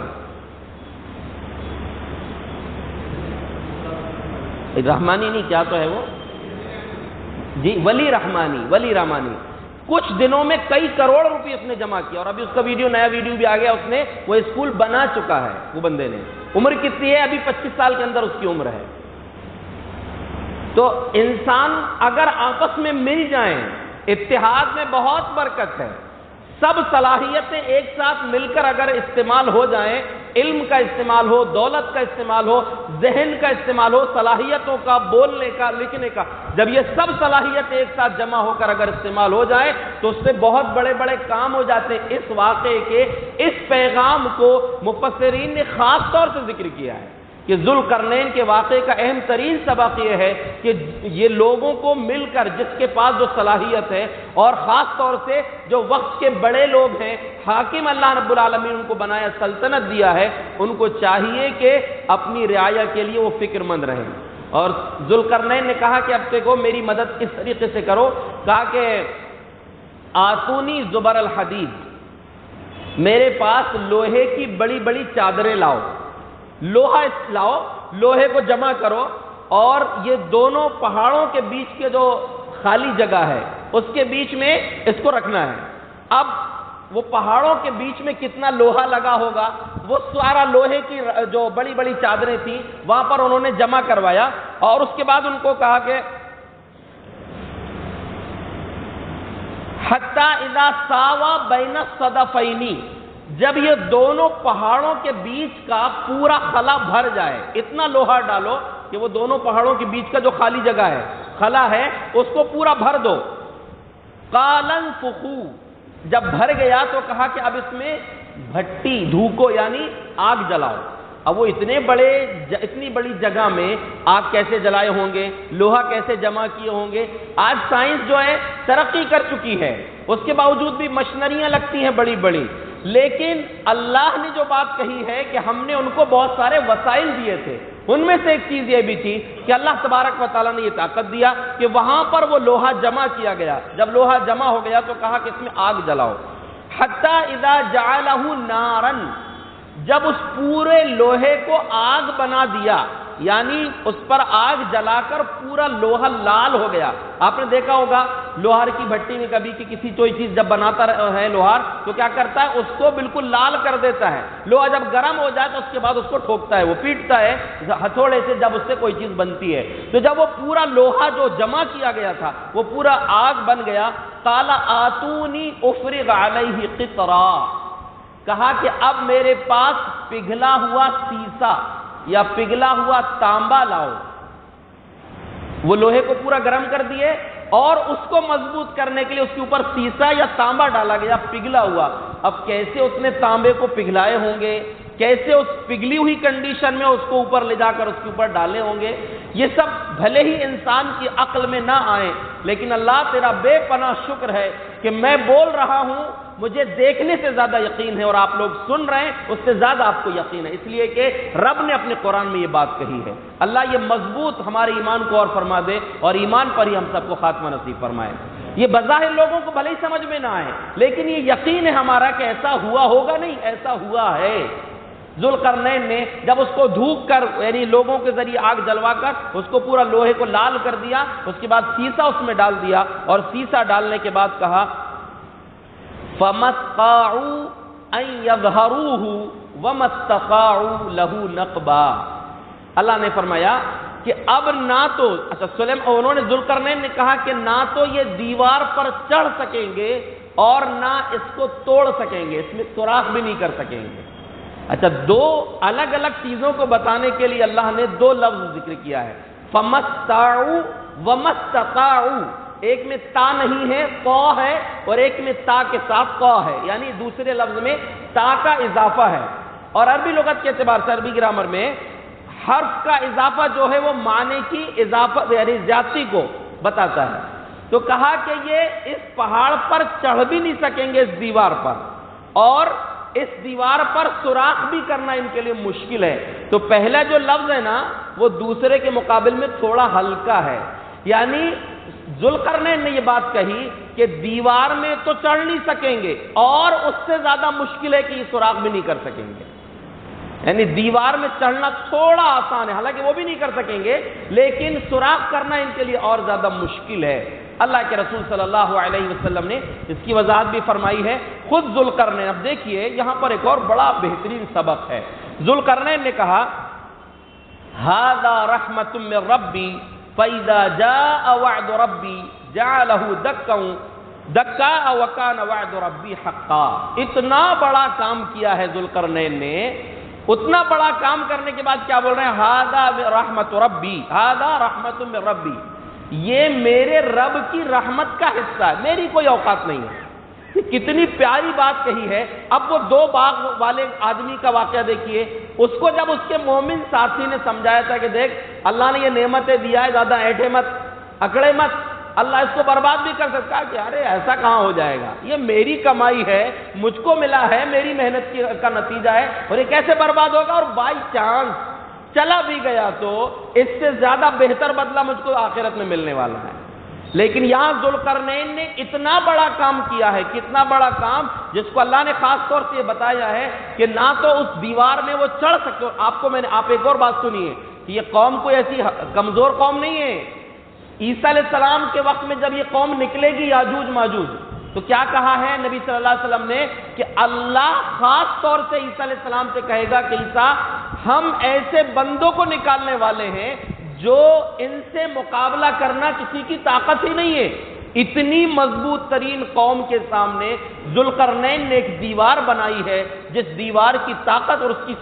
رحمانی نہیں، کیا تو ہے وہ جی، ولی رحمانی۔ کچھ دنوں میں کئی کروڑ روپے اس نے جمع کیا، اور ابھی اس کا نیا ویڈیو بھی آ گیا، اس نے وہ اسکول بنا چکا ہے وہ بندے نے۔ عمر کتنی ہے؟ ابھی 25 سال کے اندر اس کی عمر ہے۔ تو انسان اگر آپس میں مل جائیں، اتحاد میں بہت برکت ہے، سب صلاحیتیں ایک ساتھ مل کر اگر استعمال ہو جائیں، علم کا استعمال ہو، دولت کا استعمال ہو، ذہن کا استعمال ہو، صلاحیتوں کا، بولنے کا، لکھنے کا، جب یہ سب صلاحیتیں ایک ساتھ جمع ہو کر اگر استعمال ہو جائے تو اس سے بہت بڑے بڑے کام ہو جاتے ہیں۔ اس واقعے کے اس پیغام کو مفسرین نے خاص طور سے ذکر کیا ہے کہ ذوالقرنین کے واقعے کا اہم ترین سبق یہ ہے کہ یہ لوگوں کو مل کر، جس کے پاس جو صلاحیت ہے، اور خاص طور سے جو وقت کے بڑے لوگ ہیں، حاکم اللہ رب العالمین ان کو بنایا، سلطنت دیا ہے، ان کو چاہیے کہ اپنی رعایا کے لیے وہ فکر مند رہیں۔ اور ذوالقرنین نے کہا کہ اب دیکھو میری مدد اس طریقے سے کرو، کہا کہ آتونی زبر الحدید، میرے پاس لوہے کی بڑی بڑی چادریں لاؤ، لوہا لاؤ، لوہے کو جمع کرو، اور یہ دونوں پہاڑوں کے بیچ کے جو خالی جگہ ہے اس کے بیچ میں اس کو رکھنا ہے۔ اب وہ پہاڑوں کے بیچ میں کتنا لوہا لگا ہوگا، وہ سارا لوہے کی جو بڑی بڑی چادریں تھیں وہاں پر انہوں نے جمع کروایا، اور اس کے بعد ان کو کہا کہ حتی اذا ساوا بین الصدفین، جب یہ دونوں پہاڑوں کے بیچ کا پورا خلا بھر جائے، اتنا لوہا ڈالو کہ وہ دونوں پہاڑوں کے بیچ کا جو خالی جگہ ہے، خلا ہے، اس کو پورا بھر دو۔ قال انفخوا، جب بھر گیا تو کہا کہ اب اس میں بھٹی دھوکو، یعنی آگ جلاؤ۔ اب وہ اتنی بڑی جگہ میں آگ کیسے جلائے ہوں گے، لوہا کیسے جمع کیے ہوں گے؟ آج سائنس جو ہے ترقی کر چکی ہے، اس کے باوجود بھی مشینریاں لگتی ہیں بڑی بڑی، لیکن اللہ نے جو بات کہی ہے کہ ہم نے ان کو بہت سارے وسائل دیے تھے، ان میں سے ایک چیز یہ بھی تھی کہ اللہ تبارک و تعالیٰ نے یہ طاقت دیا کہ وہاں پر وہ لوہا جمع کیا گیا۔ جب لوہا جمع ہو گیا تو کہا کہ اس میں آگ جلاؤ۔ حتی اذا جعلہ نارا، جب اس پورے لوہے کو آگ بنا دیا، یعنی اس پر آگ جلا کر پورا لوہا لال ہو گیا۔ آپ نے دیکھا ہوگا لوہار کی بھٹی میں کبھی کسی کوئی چیز جب بناتا ہے لوہار تو کیا کرتا ہے، اس کو بالکل لال کر دیتا ہے۔ لوہا جب گرم ہو جائے تو اس کے بعد اس کو ٹھوکتا ہے، وہ پیٹتا ہے ہتھوڑے سے جب اس سے کوئی چیز بنتی ہے۔ تو جب وہ پورا لوہا جو جمع کیا گیا تھا وہ پورا آگ بن گیا۔ قال آتونی افرغ علیہ قطرا، کہا کہ اب میرے پاس پگھلا ہوا سیسا یا پگھلا ہوا تانبا لاؤ۔ وہ لوہے کو پورا گرم کر دیے اور اس کو مضبوط کرنے کے لیے اس کے اوپر سیسا یا تانبا ڈالا گیا، پگھلا ہوا۔ اب کیسے اس نے تانبے کو پگھلائے ہوں گے، کیسے اس پگھلی ہوئی کنڈیشن میں اس کو اوپر لے جا کر اس کے اوپر ڈالے ہوں گے، یہ سب بھلے ہی انسان کی عقل میں نہ آئے، لیکن اللہ تیرا بے پناہ شکر ہے کہ میں بول رہا ہوں، مجھے دیکھنے سے زیادہ یقین ہے، اور آپ لوگ سن رہے ہیں اس سے زیادہ آپ کو یقین ہے، اس لیے کہ رب نے اپنے قرآن میں یہ بات کہی ہے۔ اللہ یہ مضبوط ہمارے ایمان کو اور فرما دے، اور ایمان پر ہی ہم سب کو خاتمہ نصیب فرمائے۔ یہ بظاہر لوگوں کو بھلے ہی سمجھ میں نہ آئے، لیکن یہ یقین ہے ہمارا کہ ایسا ہوا ہوگا، نہیں ایسا ہوا ہے۔ ذوالقرنین نے جب اس کو دھوک کر، یعنی لوگوں کے ذریعے آگ جلوا کر اس کو پورا لوہے کو لال کر دیا، اس کے بعد سیسا اس میں ڈال دیا، اور سیسا ڈالنے کے بعد کہا فَمَا اسْطَاعُوا أَن يَظْهَرُوهُ وَمَا اسْتَطَاعُوا لَهُ نَقْبًا۔ اللہ نے فرمایا کہ اب نہ تو انہوں نے ذوالقرنین نے کہا کہ نہ تو یہ دیوار پر چڑھ سکیں گے اور نہ اس کو توڑ سکیں گے، اس میں سوراخ بھی نہیں کر سکیں گے۔ اچھا، دو الگ الگ چیزوں کو بتانے کے لیے اللہ نے دو لفظ ذکر کیا ہے، فَمَا اسْطَاعُوا وَمَا اسْتَطَاعُوا۔ ایک میں تا نہیں ہے، قا ہے، اور ایک میں تا کے ساتھ قا ہے، یعنی دوسرے لفظ میں تا کا اضافہ ہے۔ اور عربی لغت کے اعتبار سے، عربی گرامر میں حرف کا اضافہ جو ہے وہ معنی کی اضافہ یعنی زیادتی کو بتاتا ہے۔ تو کہا کہ یہ اس پہاڑ پر چڑھ بھی نہیں سکیں گے، اس دیوار پر، اور اس دیوار پر سوراخ بھی کرنا ان کے لیے مشکل ہے۔ تو پہلا جو لفظ ہے نا وہ دوسرے کے مقابل میں تھوڑا ہلکا ہے، یعنی ذوالقرنین نے یہ بات کہی کہ دیوار میں تو چڑھ نہیں سکیں گے، اور اس سے زیادہ مشکل ہے کہ یہ سوراخ بھی نہیں کر سکیں گے۔ یعنی دیوار میں چڑھنا تھوڑا آسان ہے، حالانکہ وہ بھی نہیں کر سکیں گے، لیکن سوراخ کرنا ان کے لیے اور زیادہ مشکل ہے۔ اللہ کے رسول صلی اللہ علیہ وسلم نے اس کی وضاحت بھی فرمائی ہے. خود ذوالقرنین، اب دیکھیے یہاں پر ایک اور بڑا بہترین سبق ہے. ذوالقرنین نے کہا ھذا رحمۃ من ربی فاذا جاء وعد ربی جعلہ دکا وکان وعد ربی حقا. اتنا بڑا کام کیا ہے ذوالقرنین نے. اتنا بڑا کام کرنے کے بعد کیا بول رہے ہیں؟ ھذا رحمۃ ربی، ھذا رحمۃ من ربی، یہ میرے رب کی رحمت کا حصہ ہے، میری کوئی اوقات نہیں ہے. کتنی پیاری بات کہی ہے. اب وہ دو باغ والے آدمی کا واقعہ دیکھیے. اس کو جب اس کے مومن ساتھی نے سمجھایا تھا کہ دیکھ اللہ نے یہ نعمتیں دیا ہے، زیادہ ایٹھے مت، اکڑے مت، اللہ اس کو برباد بھی کر سکتا ہے. کہ ارے ایسا کہاں ہو جائے گا، یہ میری کمائی ہے، مجھ کو ملا ہے، میری محنت کا نتیجہ ہے، اور یہ کیسے برباد ہوگا؟ اور بائی چانس چلا بھی گیا تو اس سے زیادہ بہتر بدلہ مجھ کو آخرت میں ملنے والا ہے. لیکن یہاں ذوالقرنین نے اتنا بڑا کام کیا ہے، کتنا بڑا کام، جس کو اللہ نے خاص طور سے یہ بتایا ہے کہ نہ تو اس دیوار میں وہ چڑھ سکتے. آپ ایک اور بات سنیے کہ یہ قوم کوئی ایسی کمزور قوم نہیں ہے. عیسیٰ علیہ السلام کے وقت میں جب یہ قوم نکلے گی یاجوج ماجوج، تو کیا کہا ہے نبی صلی اللہ علیہ وسلم نے کہ اللہ خاص طور سے عیسیٰ علیہ السلام سے کہے گا کہ عیسیٰ ہم ایسے بندوں کو نکالنے والے ہیں جو ان سے مقابلہ کرنا کسی کی طاقت ہی نہیں ہے. اتنی مضبوط ترین قوم کے سامنے ذوالقرنین نے ایک دیوار بنائی ہے جس دیوار کی طاقت اور اس کی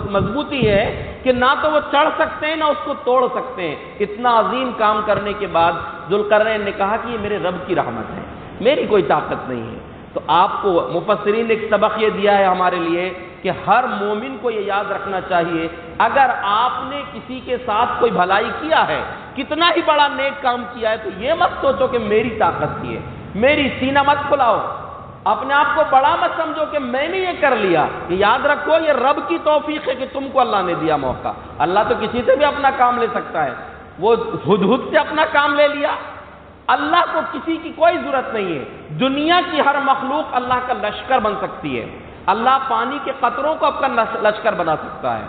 مضبوطی ہے کہ نہ تو وہ چڑھ سکتے ہیں نہ اس کو توڑ سکتے ہیں. اتنا عظیم کام کرنے کے بعد ذوالقرنین نے کہا کہ یہ میرے رب کی رحمت ہے، میری کوئی طاقت نہیں ہے. تو آپ کو مفسرین نے ایک سبق یہ دیا ہے ہمارے لیے کہ ہر مومن کو یہ یاد رکھنا چاہیے اگر آپ نے کسی کے ساتھ کوئی بھلائی کیا ہے، کتنا ہی بڑا نیک کام کیا ہے، تو یہ مت سوچو کہ میری طاقت کی ہے، میری سینہ مت کھلاؤ، اپنے آپ کو بڑا مت سمجھو کہ میں نے یہ کر لیا. کہ یاد رکھو یہ رب کی توفیق ہے کہ تم کو اللہ نے دیا موقع. اللہ تو کسی سے بھی اپنا کام لے سکتا ہے. وہ ہدہد سے اپنا کام لے لیا. اللہ کو کسی کی کوئی ضرورت نہیں ہے. دنیا کی ہر مخلوق اللہ کا لشکر بن سکتی ہے. اللہ پانی کے قطروں کو اپنا لشکر بنا سکتا ہے.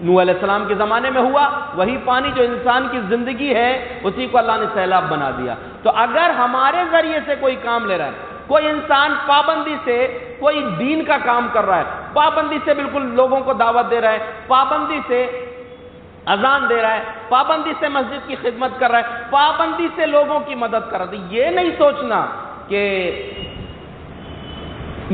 نوح علیہ السلام کے زمانے میں ہوا وہی پانی جو انسان کی زندگی ہے اسی کو اللہ نے سیلاب بنا دیا. تو اگر ہمارے ذریعے سے کوئی کام لے رہا ہے، کوئی انسان پابندی سے کوئی دین کا کام کر رہا ہے، پابندی سے بالکل لوگوں کو دعوت دے رہا ہے، پابندی سے اذان دے رہا ہے، پابندی سے مسجد کی خدمت کر رہا ہے، پابندی سے لوگوں کی مدد کر رہا ہے، یہ نہیں سوچنا کہ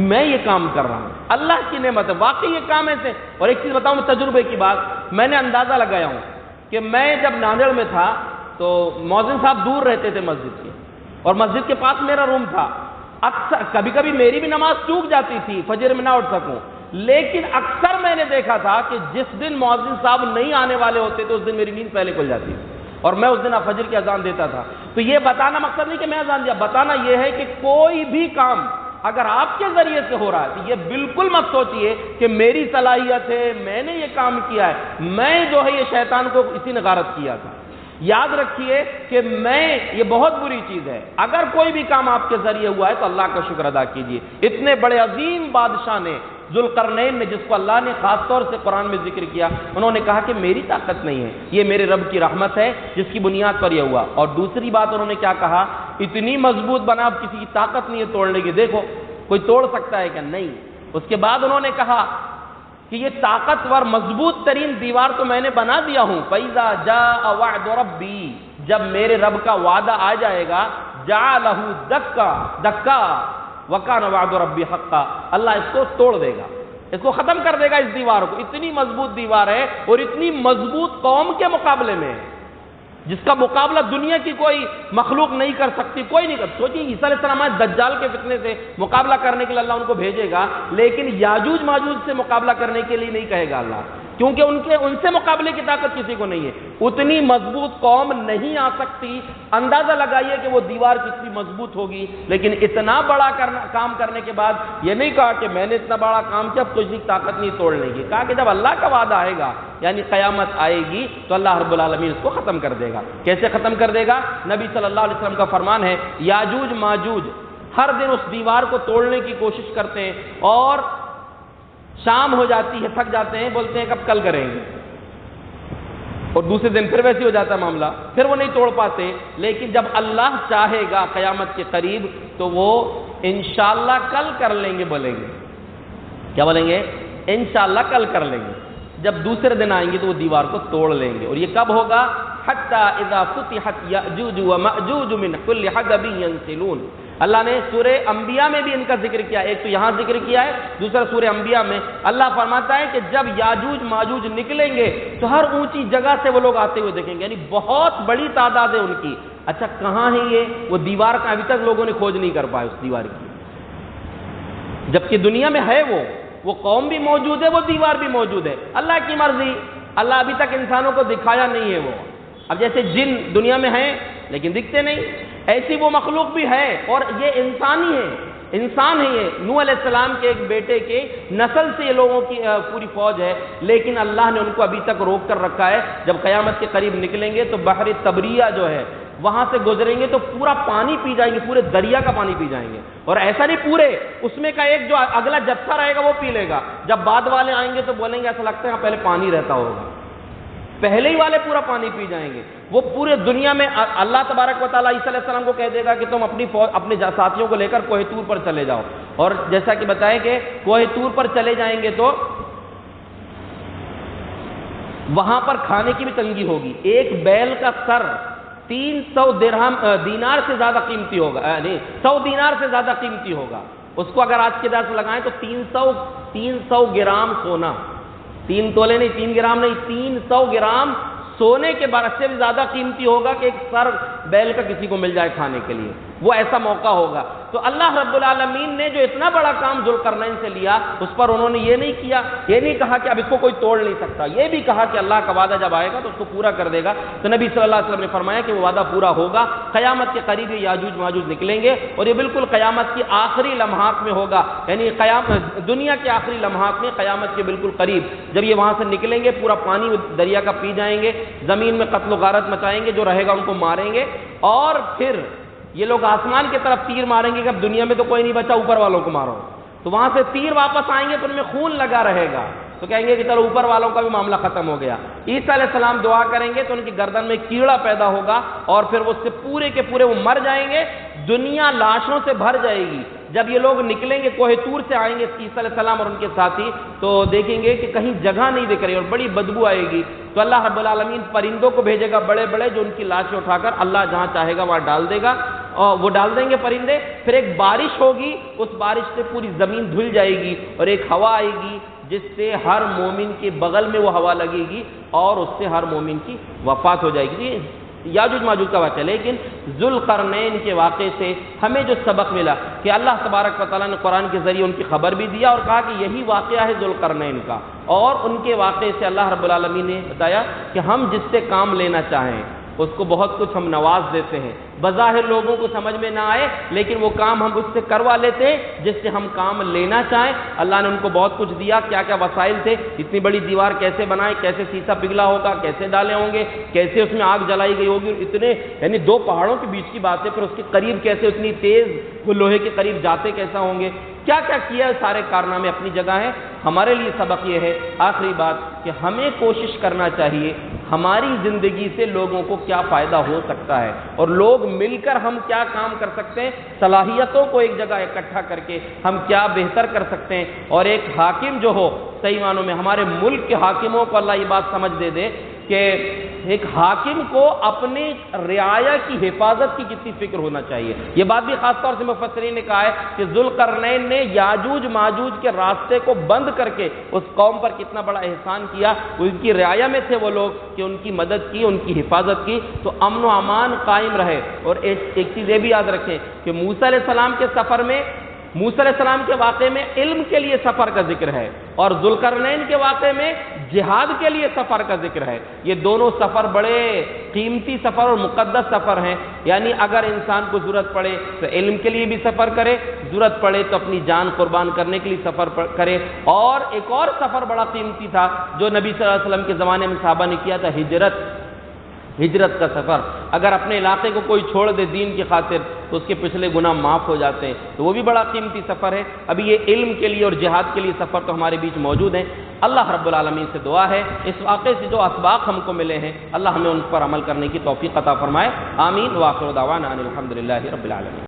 میں یہ کام کر رہا ہوں، اللہ کی نعمت ہے. واقعی یہ کام ایسے. اور ایک چیز بتاؤں تجربے کی بات، میں نے اندازہ لگایا ہوں کہ میں جب ناندیڑ میں تھا تو مؤذن صاحب دور رہتے تھے مسجد کے، اور مسجد کے پاس میرا روم تھا. اکثر کبھی کبھی میری بھی نماز چوک جاتی تھی، فجر میں نہ اٹھ سکوں، لیکن اکثر میں نے دیکھا تھا کہ جس دن مؤذن صاحب نہیں آنے والے ہوتے تو اس دن میری نیند پہلے کھل جاتی تھی اور میں اس دن فجر کی اذان دیتا تھا. تو یہ بتانا مقصد نہیں کہ میں اذان دیا، بتانا یہ ہے کہ کوئی بھی کام اگر آپ کے ذریعے سے ہو رہا ہے تو یہ بالکل مت سوچئے کہ میری صلاحیت ہے، میں نے یہ کام کیا ہے، میں جو ہے یہ شیطان کو اسی نے غارت کیا تھا. یاد رکھیے کہ یہ بہت بری چیز ہے. اگر کوئی بھی کام آپ کے ذریعے ہوا ہے تو اللہ کا شکر ادا کیجیے. اتنے بڑے عظیم بادشاہ نے، ذوالقرنین نے، جس کو اللہ نے خاص طور سے قرآن میں ذکر کیا، انہوں نے کہا کہ میری طاقت نہیں ہے، یہ میرے رب کی رحمت ہے جس کی بنیاد پر یہ ہوا. اور دوسری بات انہوں نے کیا کہا؟ اتنی مضبوط بنا، اب کسی کی طاقت نہیں ہے توڑنے کی، دیکھو کوئی توڑ سکتا ہے کہ نہیں. اس کے بعد انہوں نے کہا کہ یہ طاقتور مضبوط ترین دیوار تو میں نے بنا دیا ہوں. فَإِذَا جَاءَ وَعْدُ رَبِّي، جب میرے رب کا وعدہ آ جائے گا، جَعَلَهُ دَكَّا وَكَانَ وَعْدُ رَبِّي حَقًّا، اللہ اس کو توڑ دے گا، اس کو ختم کر دے گا اس دیوار کو. اتنی مضبوط دیوار ہے اور اتنی مضبوط قوم کے مقابلے میں جس کا مقابلہ دنیا کی کوئی مخلوق نہیں کر سکتی، کوئی نہیں کر. سوچیے عیسیٰ علیہ السلام دجال کے فتنے سے مقابلہ کرنے کے لیے اللہ ان کو بھیجے گا، لیکن یاجوج ماجوج سے مقابلہ کرنے کے لیے نہیں کہے گا اللہ، کیونکہ ان سے مقابلے کی طاقت کسی کو نہیں ہے. اتنی مضبوط قوم نہیں آ سکتی. اندازہ لگائیے کہ وہ دیوار کتنی مضبوط ہوگی. لیکن اتنا بڑا کام کرنے کے بعد یہ نہیں کہا کہ میں نے اتنا بڑا کام کیا اب تجھے طاقت نہیں توڑنے کی. کہا کہ جب اللہ کا وعدہ آئے گا یعنی قیامت آئے گی تو اللہ رب العالمین اس کو ختم کر دے گا. کیسے ختم کر دے گا؟ نبی صلی اللہ علیہ وسلم کا فرمان ہے، یاجوج ماجوج ہر دن اس دیوار کو توڑنے کی کوشش کرتے ہیں اور شام ہو جاتی ہے، تھک جاتے ہیں، بولتے ہیں کب کل کریں گے. اور دوسرے دن پھر ویسے ہو جاتا معاملہ، پھر وہ نہیں توڑ پاتے. لیکن جب اللہ چاہے گا قیامت کے قریب تو وہ انشاءاللہ کل کر لیں گے بولیں گے. کیا بولیں گے؟ انشاءاللہ کل کر لیں گے. جب دوسرے دن آئیں گے تو وہ دیوار کو توڑ لیں گے. اور یہ کب ہوگا؟ حتی اذا فتحت یأجوج ومأجوج من کل حدب ینسلون. اللہ نے سورہ انبیاء میں بھی ان کا ذکر کیا، ایک تو یہاں ذکر کیا ہے، دوسرا سورہ انبیاء میں. اللہ فرماتا ہے کہ جب یاجوج ماجوج نکلیں گے تو ہر اونچی جگہ سے وہ لوگ آتے ہوئے دیکھیں گے، یعنی بہت بڑی تعداد ہے ان کی. اچھا کہاں ہے یہ؟ وہ دیوار کا ابھی تک لوگوں نے کھوج نہیں کر پائے اس دیوار کی، جبکہ دنیا میں ہے وہ قوم بھی موجود ہے، وہ دیوار بھی موجود ہے. اللہ کی مرضی، اللہ ابھی تک انسانوں کو دکھایا نہیں ہے. وہ اب جیسے جن دنیا میں ہیں لیکن دکھتے نہیں، ایسی وہ مخلوق بھی ہے. اور یہ انسان ہی ہے، انسان ہے یہ. نوح علیہ السلام کے ایک بیٹے کے نسل سے یہ لوگوں کی پوری فوج ہے، لیکن اللہ نے ان کو ابھی تک روک کر رکھا ہے. جب قیامت کے قریب نکلیں گے تو بحر تبریہ جو ہے وہاں سے گزریں گے تو پورا پانی پی جائیں گے، پورے دریا کا پانی پی جائیں گے. اور ایسا نہیں پورے، اس میں کا ایک جو اگلا جتھا رہے گا وہ پی لے گا. جب بعد والے آئیں گے تو بولیں گے ایسا لگتا ہے پہلے پانی رہتا ہوگا. پہلے ہی والے پورا پانی پی جائیں گے. وہ پورے دنیا میں اللہ تبارک و تعالیٰ عیسیٰ علیہ السلام کو کہہ دے گا کہ تم اپنے ساتھیوں کو لے کر کوہ طور پر چلے جاؤ. اور جیسا کہ بتائیں کہ کوہ طور پر چلے جائیں گے تو وہاں پر کھانے کی بھی تنگی ہوگی. ایک بیل کا سر 300 دینار سے زیادہ قیمتی ہوگا، نہیں 100 دینار سے زیادہ قیمتی ہوگا. اس کو اگر آج کے دور سے لگائیں تو 300 گرام سونا، 3 تولے نہیں، 3 گرام نہیں، 300 گرام سونے کے برابر سے بھی زیادہ قیمتی ہوگا کہ ایک سر بیل کا کسی کو مل جائے کھانے کے لیے. وہ ایسا موقع ہوگا. تو اللہ رب العالمین نے جو اتنا بڑا کام ذوالقرنین سے لیا، اس پر انہوں نے یہ نہیں کیا، یہ نہیں کہا کہ اب اس کو کوئی توڑ نہیں سکتا. یہ بھی کہا کہ اللہ کا وعدہ جب آئے گا تو اس کو پورا کر دے گا. تو نبی صلی اللہ علیہ وسلم نے فرمایا کہ وہ وعدہ پورا ہوگا. قیامت کے قریب یہ یاجوج ماجوج نکلیں گے اور یہ بالکل قیامت کی آخری لمحات میں ہوگا، یعنی دنیا کے آخری لمحات میں قیامت کے بالکل قریب جب یہ وہاں سے نکلیں گے پورا پانی دریا کا پی جائیں گے، زمین میں قتل و غارت مچائیں گے، جو رہے گا ان کو ماریں گے. اور پھر یہ لوگ آسمان کی طرف تیر ماریں گے کہ اب دنیا میں تو کوئی نہیں بچا، اوپر والوں کو مارو. تو وہاں سے تیر واپس آئیں گے تو ان میں خون لگا رہے گا، تو کہیں گے کہ چلو اوپر والوں کا بھی معاملہ ختم ہو گیا. عیسیٰ علیہ السلام دعا کریں گے تو ان کی گردن میں کیڑا پیدا ہوگا اور پھر وہ سے پورے کے پورے وہ مر جائیں گے. دنیا لاشوں سے بھر جائے گی. جب یہ لوگ نکلیں گے کوہ طور سے آئیں گے عیسیٰ علیہ السلام اور ان کے ساتھی، تو دیکھیں گے کہ کہیں جگہ نہیں دکھ رہی اور بڑی بدبو آئے گی. تو اللہ رب العالمین پرندوں کو بھیجے گا بڑے بڑے، جو ان کی لاشیں اٹھا کر اللہ جہاں چاہے گا وہاں ڈال دے گا، اور وہ ڈال دیں گے پرندے. پھر ایک بارش ہوگی، اس بارش سے پوری زمین دھل جائے گی اور ایک ہوا آئے گی جس سے ہر مومن کے بغل میں وہ ہوا لگے گی اور اس سے ہر مومن کی وفات ہو جائے گی. یاجوج ماجوج کا واقعہ. لیکن ذوالقرنین کے واقعے سے ہمیں جو سبق ملا کہ اللہ تبارک و تعالیٰ نے قرآن کے ذریعے ان کی خبر بھی دیا اور کہا کہ یہی واقعہ ہے ذوالقرنین کا. اور ان کے واقعے سے اللہ رب العالمین نے بتایا کہ ہم جس سے کام لینا چاہیں اس کو بہت کچھ ہم نواز دیتے ہیں. بظاہر لوگوں کو سمجھ میں نہ آئے لیکن وہ کام ہم اس سے کروا لیتے ہیں جس سے ہم کام لینا چاہیں. اللہ نے ان کو بہت کچھ دیا. کیا کیا وسائل تھے، اتنی بڑی دیوار کیسے بنائے، کیسے سیسا پگھلا ہوگا، کیسے ڈالے ہوں گے، کیسے اس میں آگ جلائی گئی ہوگی، اتنے یعنی 2 پہاڑوں کے بیچ کی بات ہے، پھر اس کے قریب کیسے اتنی تیز وہ لوہے کے قریب جاتے کیسا ہوں گے. کیا کیا کیا ہے، سارے کارنامے اپنی جگہ ہیں. ہمارے لیے سبق یہ ہے آخری بات کہ ہمیں کوشش کرنا چاہیے ہماری زندگی سے لوگوں کو کیا فائدہ ہو سکتا ہے اور لوگ مل کر ہم کیا کام کر سکتے ہیں، صلاحیتوں کو ایک جگہ اکٹھا کر کے ہم کیا بہتر کر سکتے ہیں. اور ایک حاکم جو ہو صحیح معنوں میں ہمارے ملک کے حاکموں کو اللہ یہ بات سمجھ دے کہ ایک حاکم کو اپنی رعایا کی حفاظت کی کتنی فکر ہونا چاہیے. یہ بات بھی خاص طور سے مفسرین نے کہا ہے کہ ذوالقرنین نے یاجوج ماجوج کے راستے کو بند کر کے اس قوم پر کتنا بڑا احسان کیا. ان کی رعایا میں تھے وہ لوگ کہ ان کی مدد کی، ان کی حفاظت کی تو امن و امان قائم رہے. اور ایک چیز یہ بھی یاد رکھیں کہ موسیٰ علیہ السلام کے سفر میں، موسیٰ علیہ السلام کے واقعے میں علم کے لیے سفر کا ذکر ہے اور ذوالقرنین کے واقعے میں جہاد کے لیے سفر کا ذکر ہے. یہ دونوں سفر بڑے قیمتی سفر اور مقدس سفر ہیں. یعنی اگر انسان کو ضرورت پڑے تو علم کے لیے بھی سفر کرے، ضرورت پڑے تو اپنی جان قربان کرنے کے لیے سفر کرے. اور ایک اور سفر بڑا قیمتی تھا جو نبی صلی اللہ علیہ وسلم کے زمانے میں صحابہ نے کیا تھا، ہجرت کا سفر. اگر اپنے علاقے کو کوئی چھوڑ دے دین کی خاطر تو اس کے پچھلے گناہ معاف ہو جاتے ہیں، تو وہ بھی بڑا قیمتی سفر ہے. ابھی یہ علم کے لیے اور جہاد کے لیے سفر تو ہمارے بیچ موجود ہیں. اللہ رب العالمین سے دعا ہے اس واقعے سے جو اسباق ہم کو ملے ہیں اللہ ہمیں ان پر عمل کرنے کی توفیق عطا فرمائے. آمین. وآخر دعوانا ان الحمد للہ رب العالمین.